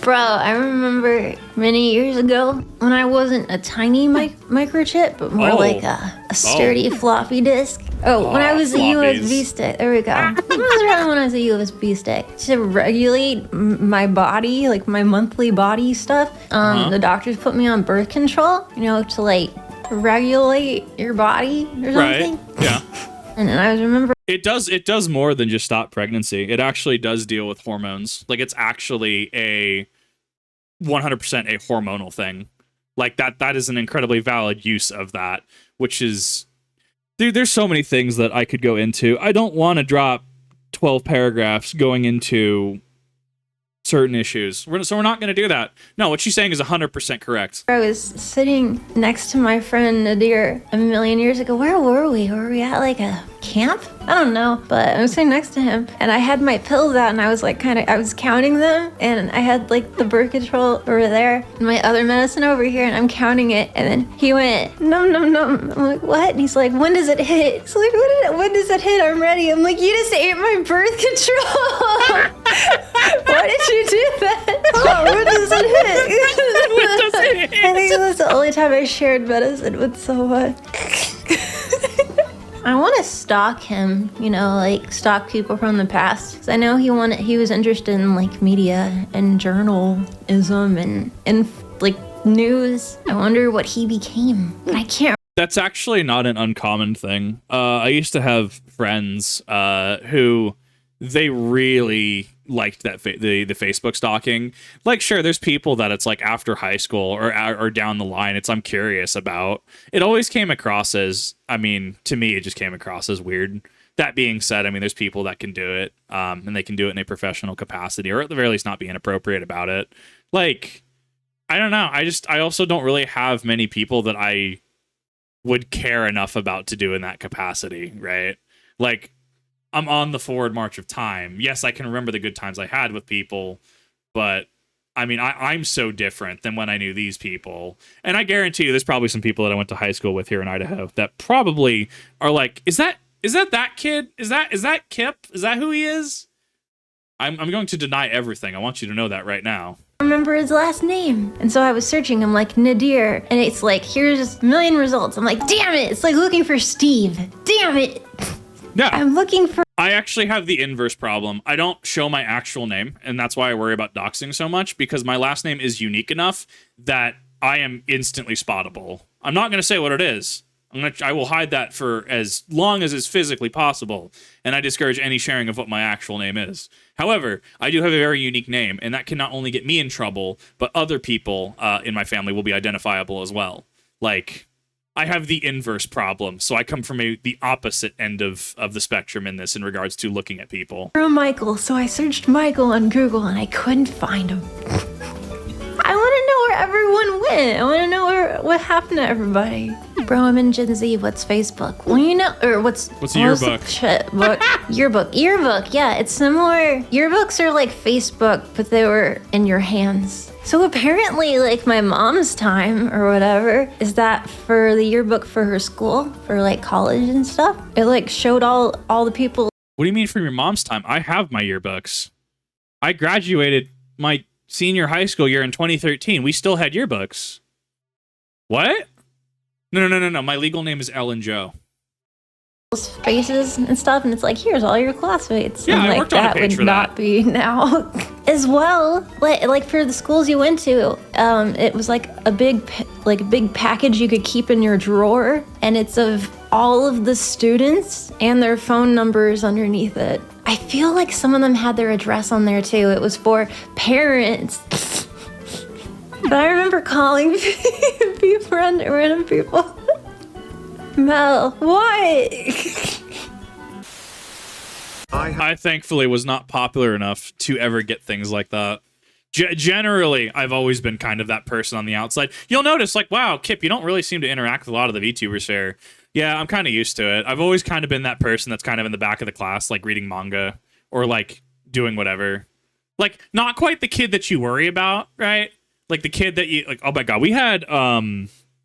Bro, I remember many years ago when I wasn't a tiny microchip, but more like a sturdy floppy disk. When I was floppies. a USB stick. There we go. What was around when I was a USB stick? To regulate my body, like my monthly body stuff, the doctors put me on birth control, to like regulate your body or something. Right, yeah. And I remember It does more than just stop pregnancy. It actually does deal with hormones. Like, it's actually a 100% a hormonal thing. Like, that is an incredibly valid use of that, which is there's so many things that I could go into. I don't want to drop 12 paragraphs going into certain issues. So we're not going to do that. No, what she's saying is 100% correct. I was sitting next to my friend Nadir a million years ago. Where were we? Were we at like a camp? I don't know, but I was sitting next to him and I had my pills out and I was like I was counting them, and I had like the birth control over there and my other medicine over here, and I'm counting it, and then he went, num, num, num. I'm like, what? And he's like, when does it hit? He's like, when does it hit? I'm ready. I'm like, you just ate my birth control. Why did you do that? Oh, when does it hit? When does it hit? I think that's the only time I shared medicine with someone. I want to stalk him, like stalk people from the past. 'Cause I know he was interested in like media and journalism and like news. I wonder what he became. I can't. That's actually not an uncommon thing. I used to have friends who they really liked that the Facebook stalking. Like, sure, there's people that it's like after high school or down the line, I'm curious about. It always came across as, to me, it just came across as weird. That being said, there's people that can do it, and they can do it in a professional capacity, or at the very least not be inappropriate about it. Like, I don't know. I also don't really have many people that I would care enough about to do in that capacity, right? Like, I'm on the forward march of time. Yes, I can remember the good times I had with people, but I'm so different than when I knew these people. And I guarantee you there's probably some people that I went to high school with here in Idaho that probably are like, is that kid? Is that Kip? Is that who he is? I'm going to deny everything. I want you to know that right now. I remember his last name. And so I was searching. I'm like, Nadir. And it's like, here's a million results. I'm like, damn it. It's like looking for Steve. Damn it. Yeah. I'm looking for... I actually have the inverse problem. I don't show my actual name, and that's why I worry about doxing so much, because my last name is unique enough that I am instantly spottable. I'm not going to say what it is. I will hide that for as long as is physically possible, and I discourage any sharing of what my actual name is. However, I do have a very unique name, and that can not only get me in trouble, but other people in my family will be identifiable as well. Like, I have the inverse problem, so I come from the opposite end of the spectrum in this in regards to looking at people. Michael, so I searched Michael on Google and I couldn't find him. I want to know where everyone went. I want to know what happened to everybody. Bro, I'm in Gen Z. What's Facebook? Well, or what's yearbook? Yearbook. Yeah, it's similar. Yearbooks are like Facebook, but they were in your hands. So apparently, like my mom's time or whatever, is that for the yearbook for her school, for like college and stuff. It like showed all the people. What do you mean from your mom's time? I have my yearbooks. I graduated my senior high school year in 2013. We still had yearbooks. What? No. My legal name is Ellen Joe. Faces and stuff, and it's like, here's all your classmates. Yeah, and I worked on a page for that. That would not be now. As well, like for the schools you went to, it was like a big package you could keep in your drawer, and it's of all of the students and their phone numbers underneath it. I feel like some of them had their address on there too. It was for parents. But I remember calling random people. Mel, what? I thankfully was not popular enough to ever get things like that. Generally, I've always been kind of that person on the outside. You'll notice, like, wow, Kip, you don't really seem to interact with a lot of the VTubers here. Yeah, I'm kind of used to it. I've always kind of been that person that's kind of in the back of the class, like reading manga or like doing whatever. Like, not quite the kid that you worry about, right? Like the kid that you like. Oh my god, we had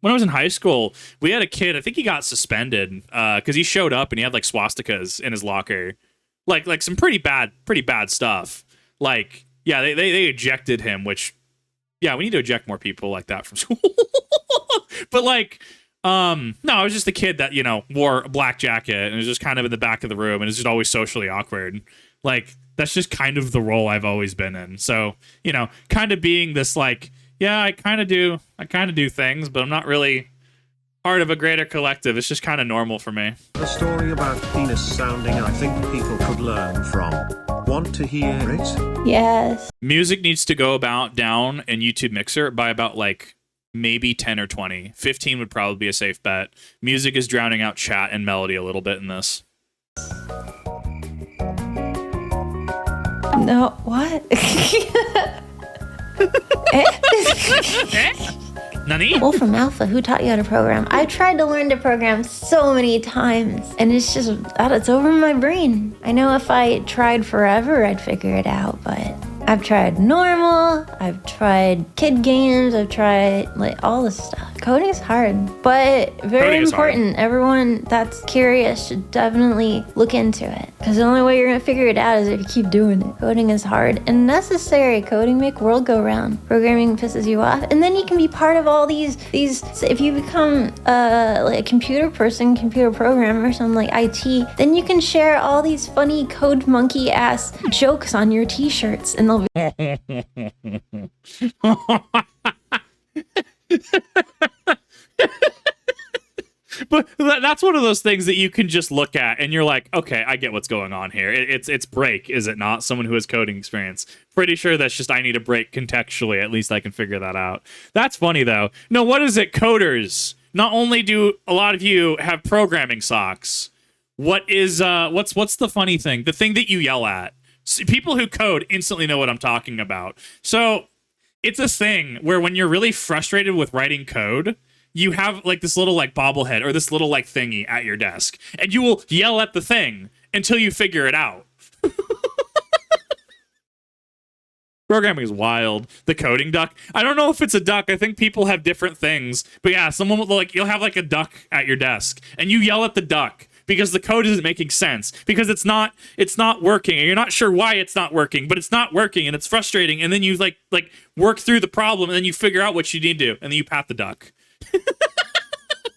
when I was in high school, we had a kid. I think he got suspended because he showed up and he had like swastikas in his locker, like some pretty bad stuff. Like, yeah, they ejected him, which, yeah, we need to eject more people like that from school. But like, no, I was just a kid that, you know, wore a black jacket and was just kind of in the back of the room and is just always socially awkward. Like, that's just kind of the role I've always been in. So, you know, kind of being this like, yeah, I kind of do things, but I'm not really part of a greater collective. It's just kind of normal for me. A story about penis sounding I think people could learn from. Want to hear it? Yes. Music needs to go about down in YouTube Mixer by about like maybe 10 or 20. 15 would probably be a safe bet. Music is drowning out chat and melody a little bit in this. No, what? Nani? Wolfram Alpha, who taught you how to program? I tried to learn to program so many times, and it's just, it's over my brain. I know if I tried forever, I'd figure it out, but I've tried normal, I've tried kid games, I've tried like all this stuff. Coding is hard, but very important. Everyone that's curious should definitely look into it, because the only way you're gonna figure it out is if you keep doing it. Coding is hard and necessary. Coding make world go round. Programming pisses you off, and then you can be part of all these. If you become like a computer person, computer programmer, something like IT, then you can share all these funny code monkey ass jokes on your t-shirts, and they'll But that's one of those things that you can just look at and you're like, okay, I get what's going on here. It's break, is it not? Someone who has coding experience. Pretty sure that's just I need a break contextually. At least I can figure that out. That's funny though. No, what is it, coders? Not only do a lot of you have programming socks, what is what's the funny thing? The thing that you yell at. People who code instantly know what I'm talking about. So it's a thing where when you're really frustrated with writing code, you have like this little like bobblehead or this little like thingy at your desk, and you will yell at the thing until you figure it out. Programming is wild. The coding duck. I don't know if it's a duck. I think people have different things. But yeah, someone will like, you'll have like a duck at your desk and you yell at the duck because the code isn't making sense, because it's not working, and you're not sure why it's not working, but it's not working and it's frustrating. And then you like work through the problem, and then you figure out what you need to do, and then you pat the duck.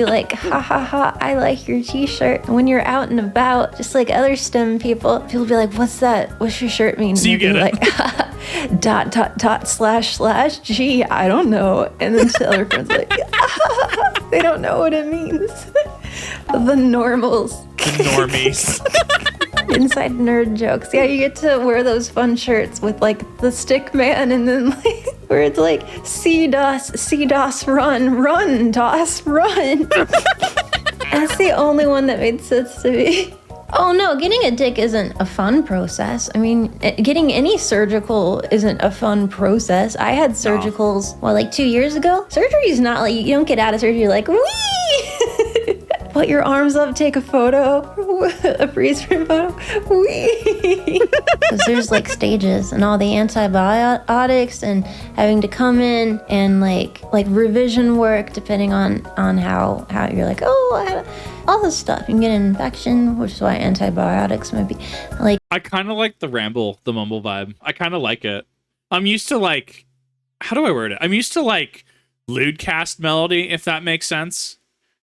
Like, ha ha ha, I like your t-shirt. And when you're out and about, just like other STEM people be like, what's that? What's your shirt mean? So you get it. Like, dot dot dot slash slash, gee, I don't know. And then the other friend's like, they don't know what it means. The normals. The normies. Inside nerd jokes. Yeah, you get to wear those fun shirts with like the stick man, and then like where it's like see DOS, run, DOS, run. That's the only one that made sense to me. Oh no, getting a dick isn't a fun process. I mean, getting any surgical isn't a fun process. I had surgicals, like 2 years ago? Surgery's not like, you don't get out of surgery like, wee! Put your arms up, take a photo, a freeze frame photo, wee! Because there's like stages and all the antibiotics and having to come in and like revision work depending on how you're like, all this stuff. You can get an infection, which is why antibiotics might be like. I kind of like the mumble vibe. I kind of like it. I'm used to like, how do I word it? I'm used to like lewdcast melody, if that makes sense.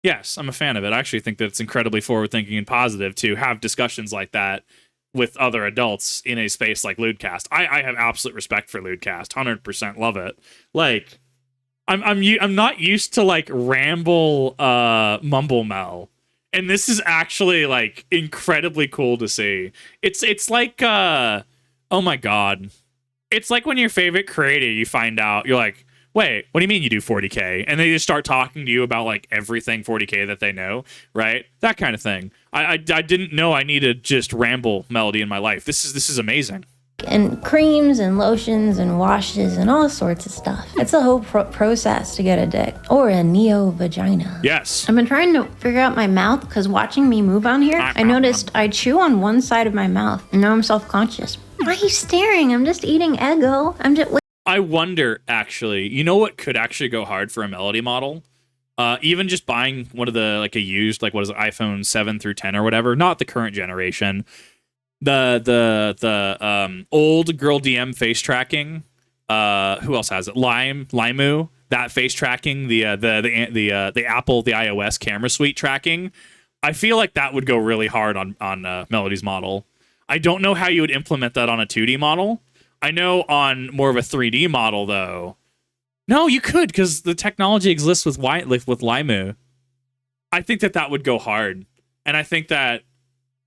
Yes, I'm a fan of it. I actually think that it's incredibly forward-thinking and positive to have discussions like that with other adults in a space like Lewdcast. I have absolute respect for Lewdcast. 100% love it. Like, I'm not used to like ramble mumble mel, and this is actually like incredibly cool to see. It's like oh my god, it's like when your favorite creator, you find out, you're like, wait, what do you mean you do 40K? And they just start talking to you about like everything 40K that they know, right? That kind of thing. I didn't know I needed just ramble melody in my life. This is amazing. And creams and lotions and washes and all sorts of stuff. It's a whole process to get a dick or a neo-vagina. Yes. I've been trying to figure out my mouth because watching me move on here, I noticed I chew on one side of my mouth and now I'm self-conscious. Why are you staring? I'm just eating Eggo. I wonder, actually, you know what could actually go hard for a melody model? Even just buying one of the, like a used, like what is it, iPhone 7 through 10 or whatever, not the current generation. The old girl DM face tracking. Who else has it? Limu. That face tracking. The Apple, the iOS camera suite tracking. I feel like that would go really hard on Melody's model. I don't know how you would implement that on a 2D model. I know on more of a 3D model though. No, you could, because the technology exists with Limu. I think that would go hard, and I think that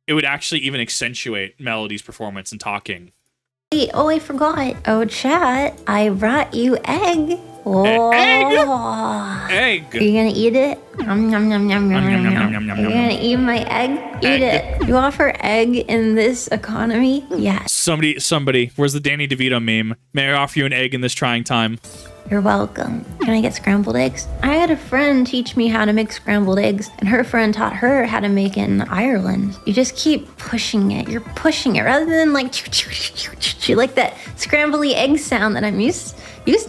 it would actually even accentuate Melody's performance and talking. Wait, oh, I forgot. Oh, chat, I brought you egg. Oh. Egg. Are you gonna eat it? Yum, yum, yum, yum, yum, yum, yum. Are you gonna eat my egg? Eat it. You offer egg in this economy? Yes. Somebody, where's the Danny DeVito meme? May I offer you an egg in this trying time? You're welcome. Can I get scrambled eggs? I had a friend teach me how to make scrambled eggs, and her friend taught her how to make it in Ireland. You just keep pushing it. You're pushing it rather than like that scrambly egg sound that I'm used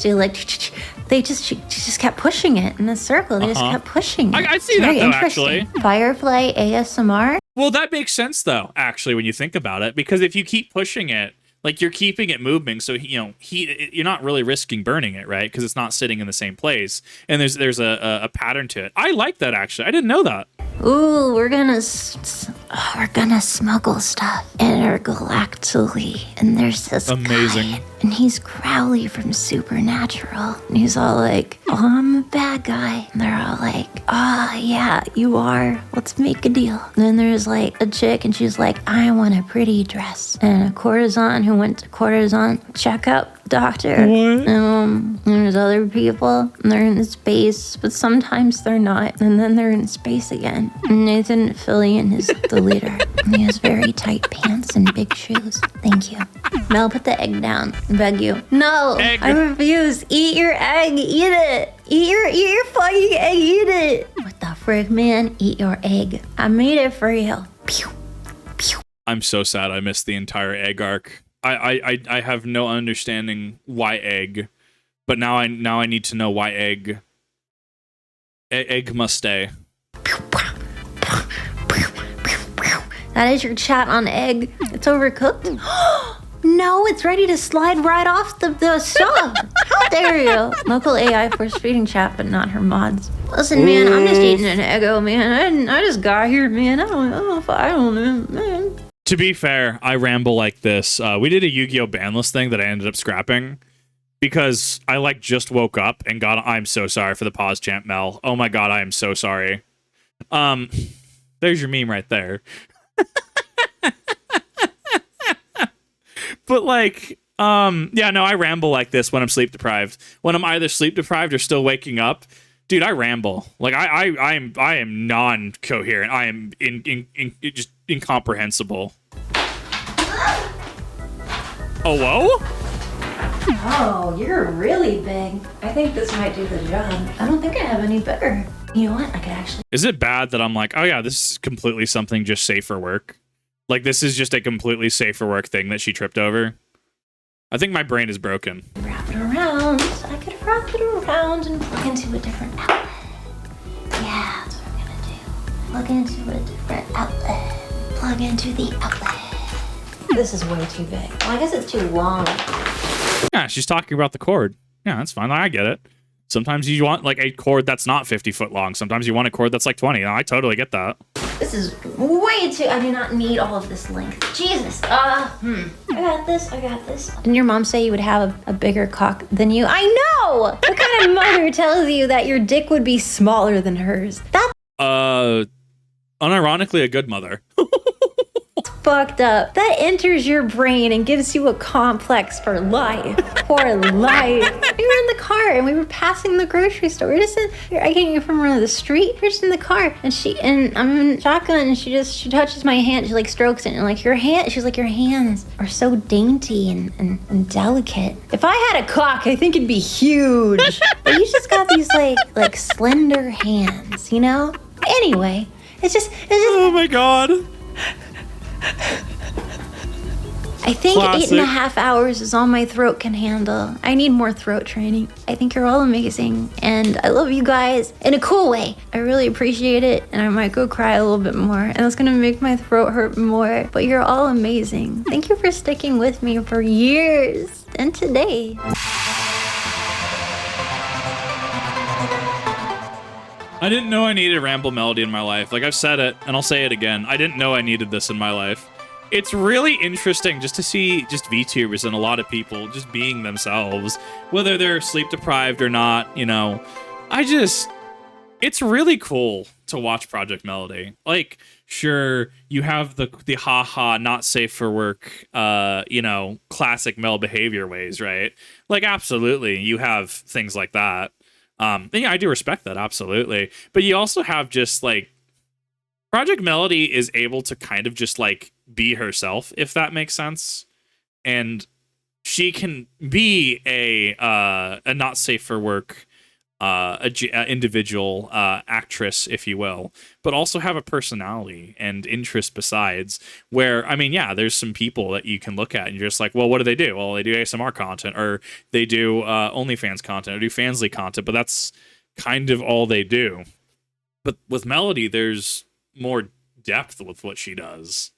to. Like she just kept pushing it in a circle. They just kept pushing it. I see that though, actually. Firefly ASMR. Well, that makes sense though, actually, when you think about it, because if you keep pushing it, like you're keeping it moving, so you're not really risking burning it, right? Because it's not sitting in the same place, and there's a pattern to it. I like that actually. I didn't know that. Ooh, we're gonna smuggle stuff intergalactically, and there's this amazing guy, and he's Crowley from Supernatural, and he's all like, "Oh, I'm a bad guy," and they're all like, "Ah, oh, yeah, you are. Let's make a deal." And then there's like a chick, and she's like, "I want a pretty dress," and a courtesan who went to courtesan checkup doctor. And there's other people, and they're in space, but sometimes they're not, and then they're in space again. And Nathan Fillion is the leader. And he has very tight pants and big shoes. Thank you. Mel, put the egg down. I beg you. No, egg. I refuse. Eat your egg. Eat it. Eat your fucking egg. Eat it. What the frig, man? Eat your egg. I made it for you. Pew. Pew. I'm so sad I missed the entire egg arc. I have no understanding why egg, but now I need to know why egg. Egg must stay. That is your chat on egg. It's overcooked. No, it's ready to slide right off the stove. How dare you? Local AI force feeding chat, but not her mods. Listen, man, I'm just eating an Eggo, man. I just got here, man. I don't know, man. To be fair, I ramble like this. We did a Yu-Gi-Oh! Banlist thing that I ended up scrapping because I just woke up and I'm so sorry for the pause chant, Mel. Oh my god, I am so sorry. There's your meme right there. But yeah, no, I ramble like this when I'm sleep deprived. When I'm either sleep deprived or still waking up, dude, I ramble. I am non-coherent. I am just incomprehensible. Oh, whoa? Oh, you're really big. I think this might do the job. I don't think I have any bigger. You know what? I could actually... Is it bad that I'm like, oh yeah, this is completely something just safe for work? Like, this is just a completely safe for work thing that she tripped over? I think my brain is broken. Wrap it around. I could wrap it around and plug into a different outlet. Yeah, that's what I'm gonna do. Plug into a different outlet. Plug into the outlet. This is way too big. Well, I guess it's too long. Yeah, she's talking about the cord. Yeah, that's fine. I get it. Sometimes you want a cord that's not 50 foot long. Sometimes you want a cord that's 20. I totally get that. This is way too... I do not need all of this length. Jesus. I got this. Didn't your mom say you would have a bigger cock than you? I know! What kind of mother tells you that your dick would be smaller than hers? That's unironically a good mother. fucked up. That enters your brain and gives you a complex for life. For life. We were in the car and we were passing the grocery store. We're just I came from the street. We're just in the car and I'm in shotgun and she touches my hand. She strokes it and your hand. She's like, your hands are so dainty and delicate. If I had a cock, I think it'd be huge. But you just got these like slender hands, you know? Anyway, it's just. Oh my god. I think Classic. 8.5 hours is all my throat can handle. I need more throat training. I think you're all amazing, and I love you guys in a cool way. I really appreciate it, and I might go cry a little bit more, and it's gonna make my throat hurt more, but you're all amazing. Thank you for sticking with me for years, and today. I didn't know I needed Ramble Melody in my life. Like, I've said it, and I'll say it again. I didn't know I needed this in my life. It's really interesting just to see just VTubers and a lot of people just being themselves, whether they're sleep deprived or not, you know. It's really cool to watch Projekt Melody. Like, sure, you have the haha, not safe for work, you know, classic male behavior ways, right? Like, absolutely, you have things like that. And yeah, I do respect that, absolutely. But you also have just, like, Projekt Melody is able to kind of just, like, be herself, if that makes sense. And she can be a not safe for work individual actress, if you will, but also have a personality and interest besides. Where, I mean, yeah, there's some people that you can look at and you're just like, well, what do? Well, they do ASMR content, or they do OnlyFans content, or do Fansly content, but that's kind of all they do. But with Melody, there's more depth with what she does,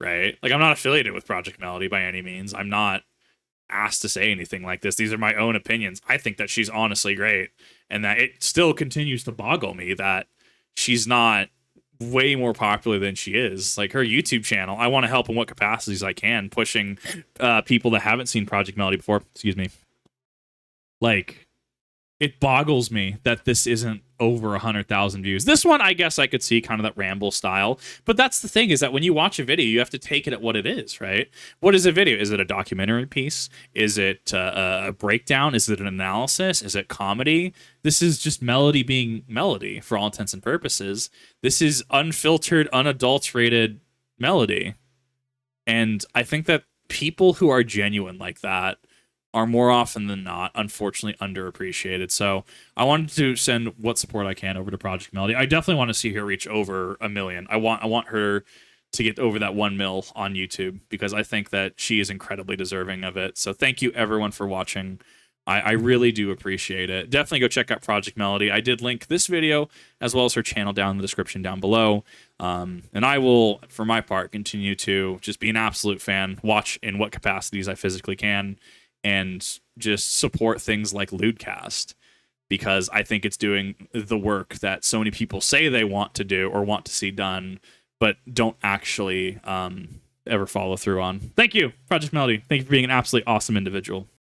right? Like, I'm not affiliated with Projekt Melody by any means. I'm not asked to say anything like this. These are my own opinions. I think that she's honestly great, and that it still continues to boggle me that she's not way more popular than she is. Like, her YouTube channel, I want to help in what capacities I can, pushing people that haven't seen Projekt Melody before. Excuse me. Like, it boggles me that this isn't over 100,000 views. This one, I guess I could see kind of that ramble style, but that's the thing, is that when you watch a video, you have to take it at what it is, right? What is a video? Is it a documentary piece? Is it a breakdown? Is it an analysis? Is it comedy? This is just Melody being Melody for all intents and purposes. This is unfiltered, unadulterated Melody. And I think that people who are genuine like that are more often than not, unfortunately, underappreciated. So I wanted to send what support I can over to Projekt Melody. I definitely want to see her reach over 1 million. I want her to get over that 1 mil on YouTube, because I think that she is incredibly deserving of it. So thank you, everyone, for watching. I really do appreciate it. Definitely go check out Projekt Melody. I did link this video as well as her channel down in the description down below. And I will, for my part, continue to just be an absolute fan, watch in what capacities I physically can, and just support things like Lewdcast, because I think it's doing the work that so many people say they want to do or want to see done, but don't actually ever follow through on. Thank you, Projekt Melody. Thank you for being an absolutely awesome individual.